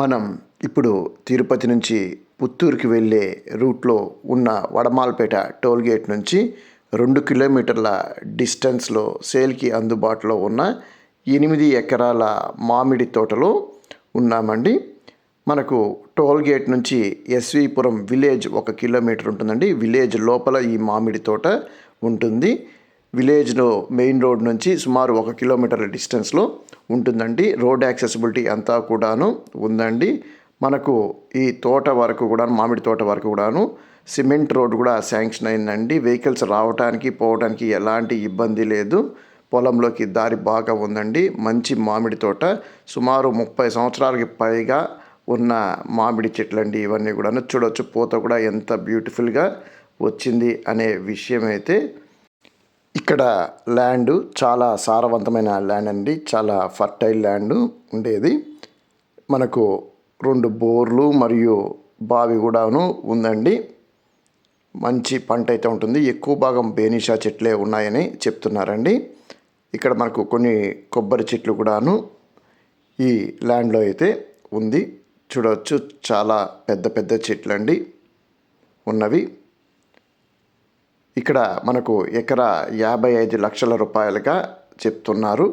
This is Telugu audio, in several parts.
మనం ఇప్పుడు తిరుపతి నుంచి పుత్తూరుకి వెళ్ళే రూట్లో ఉన్న వడమాలపేట టోల్గేట్ నుంచి 2 కిలోమీటర్ల డిస్టెన్స్లో సేల్కి అందుబాటులో ఉన్న 8 ఎకరాల మామిడి తోటలో ఉన్నామండి. మనకు టోల్గేట్ నుంచి ఎస్వీపురం విలేజ్ 1 కిలోమీటర్ ఉంటుందండి. విలేజ్ లోపల ఈ మామిడి తోట ఉంటుంది. విలేజ్లో మెయిన్ రోడ్ నుంచి సుమారు 1 కిలోమీటర్ల డిస్టెన్స్లో ఉంటుందండి. రోడ్ యాక్సెసిబిలిటీ అంతా కూడాను ఉందండి. మనకు ఈ తోట వరకు కూడా మామిడి తోట వరకు కూడాను సిమెంట్ రోడ్ కూడా శాంక్షన్ అయిందండి. వెహికల్స్ రావడానికి పోవడానికి ఎలాంటి ఇబ్బంది లేదు. పొలంలోకి దారి బాగా ఉందండి. మంచి మామిడి తోట, సుమారు 30 సంవత్సరాలకి పైగా ఉన్న మామిడి చెట్లండి ఇవన్నీ కూడా. చూడవచ్చు పూత కూడా ఎంత బ్యూటిఫుల్గా వచ్చింది అనే విషయం అయితే. ఇక్కడ ల్యాండ్ చాలా సారవంతమైన ల్యాండ్ అండి. చాలా ఫర్టైల్ ల్యాండ్ ఉండేది. మనకు 2 బోర్లు మరియు బావి కూడాను ఉందండి. మంచి పంట అయితే ఉంటుంది. ఎక్కువ భాగం బేనిషా చెట్లే ఉన్నాయని చెప్తున్నారండి. ఇక్కడ మనకు కొన్ని కొబ్బరి చెట్లు కూడాను ఈ ల్యాండ్లో అయితే ఉంది. చూడవచ్చు చాలా పెద్ద పెద్ద చెట్లు అండి ఉన్నవి. ఇక్కడ మనకు ఎకరా 55 లక్షల రూపాయలుగా చెప్తున్నారు.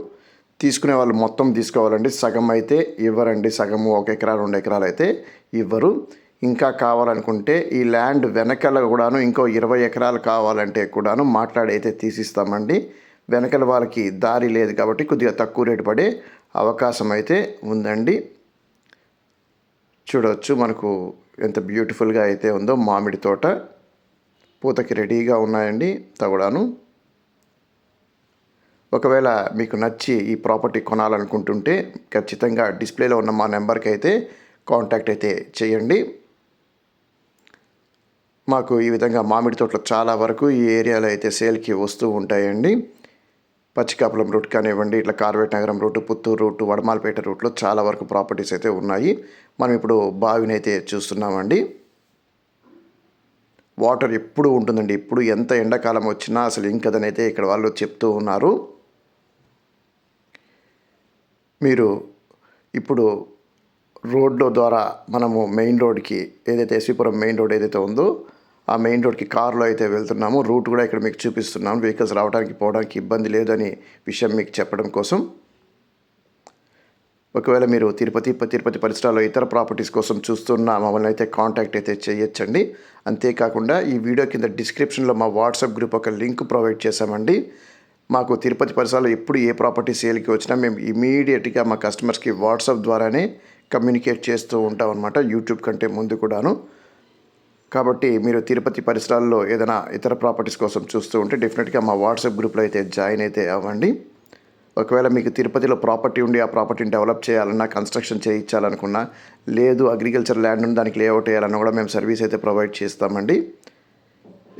తీసుకునే వాళ్ళు మొత్తం తీసుకోవాలండి. సగం అయితే ఇవ్వరండి. సగము 1 ఎకరా 2 ఎకరాలు అయితే ఇవ్వరు. ఇంకా కావాలనుకుంటే ఈ ల్యాండ్ వెనకల కూడాను ఇంకో 20 ఎకరాలు కావాలంటే కూడాను మాట్లాడి అయితే తీసిస్తామండి. వెనకల వాళ్ళకి దారి లేదు కాబట్టి కొద్దిగా తక్కువ రేటు పడే అవకాశం అయితే ఉందండి. చూడవచ్చు మనకు ఎంత బ్యూటిఫుల్గా అయితే ఉందో మామిడి తోట. పూతకి రెడీగా ఉన్నాయండి తగుడాను. ఒకవేళ మీకు నచ్చి ఈ ప్రాపర్టీ కొనాలనుకుంటుంటే ఖచ్చితంగా డిస్ప్లేలో ఉన్న మా నెంబర్కి అయితే కాంటాక్ట్ అయితే చేయండి. మాకు ఈ విధంగా మామిడి తోటలు చాలా వరకు ఈ ఏరియాలో అయితే సేల్కి వస్తూ ఉంటాయండి. పచ్చికాపులం రూట్ కానివ్వండి, ఇట్లా కార్వేట్ నగరం రూటు, పుత్తూరు రూటు, వడమాలపేట రూట్లో చాలా వరకు ప్రాపర్టీస్ అయితే ఉన్నాయి. మనం ఇప్పుడు బావిని అయితే చూస్తున్నామండి. వాటర్ ఎప్పుడు ఉంటుందండి. ఇప్పుడు ఎంత ఎండాకాలం వచ్చినా అసలు ఇంకదనైతే ఇక్కడ వాళ్ళు చెప్తూ ఉన్నారు. మీరు ఇప్పుడు రోడ్లో ద్వారా మనము మెయిన్ రోడ్కి ఏదైతే ఎస్వీపురం మెయిన్ రోడ్ ఏదైతే ఉందో ఆ మెయిన్ రోడ్కి కారులో అయితే వెళ్తున్నాము. రూట్ కూడా ఇక్కడ మీకు చూపిస్తున్నాము. వెహికల్స్ రావడానికి పోవడానికి ఇబ్బంది లేదని విషయం మీకు చెప్పడం కోసం. ఒకవేళ మీరు తిరుపతి పరిసరాల్లో ఇతర ప్రాపర్టీస్ కోసం చూస్తున్న మమ్మల్ని అయితే కాంటాక్ట్ అయితే చేయొచ్చండి. అంతేకాకుండా ఈ వీడియో కింద డిస్క్రిప్షన్లో మా వాట్సాప్ గ్రూప్ ఒక లింక్ ప్రొవైడ్ చేశామండి. మాకు తిరుపతి పరిసరాల్లో ఎప్పుడు ఏ ప్రాపర్టీ సేల్కి వచ్చినా మేము ఇమీడియట్గా మా కస్టమర్స్కి వాట్సాప్ ద్వారానే కమ్యూనికేట్ చేస్తూ ఉంటాం అన్నమాట, యూట్యూబ్ కంటే ముందు కూడాను. కాబట్టి మీరు తిరుపతి పరిసరాల్లో ఏదైనా ఇతర ప్రాపర్టీస్ కోసం చూస్తూ ఉంటే డెఫినెట్గా మా వాట్సాప్ గ్రూప్లో అయితే జాయిన్ అయితే అవ్వండి. ఒకవేళ మీకు తిరుపతిలో ప్రాపర్టీ ఉండి ఆ ప్రాపర్టీని డెవలప్ చేయాలన్నా, కన్స్ట్రక్షన్ చేయించాలనుకున్నా, లేదు అగ్రికల్చర్ ల్యాండ్ ఉంది దానికి లేఅవుట్ వేయాలన్నా కూడా మేము సర్వీస్ అయితే ప్రొవైడ్ చేస్తామండి.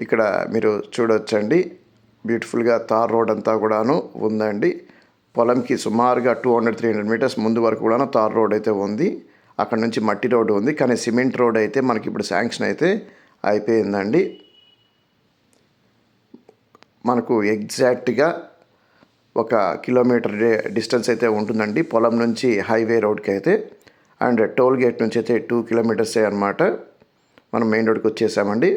ఇక్కడ మీరు చూడవచ్చండి బ్యూటిఫుల్గా తార్ రోడ్ అంతా కూడాను ఉందండి. పొలంకి సుమారుగా 200-300 మీటర్స్ ముందు వరకు కూడా తార్ రోడ్ అయితే ఉంది. అక్కడ నుంచి మట్టి రోడ్డు ఉంది, కానీ సిమెంట్ రోడ్ అయితే మనకి ఇప్పుడు శాంక్షన్ అయితే అయిపోయిందండి. మనకు ఎగ్జాక్ట్గా 1 కిలోమీటర్ డిస్టెన్స్ అయితే ఉంటుందండి పొలం నుంచి హైవే రోడ్కి అయితే. అండ్ టోల్ గేట్ నుంచి అయితే 2 కిలోమీటర్సే అనమాట. మనం మెయిన్ రోడ్కి వచ్చేసామండి.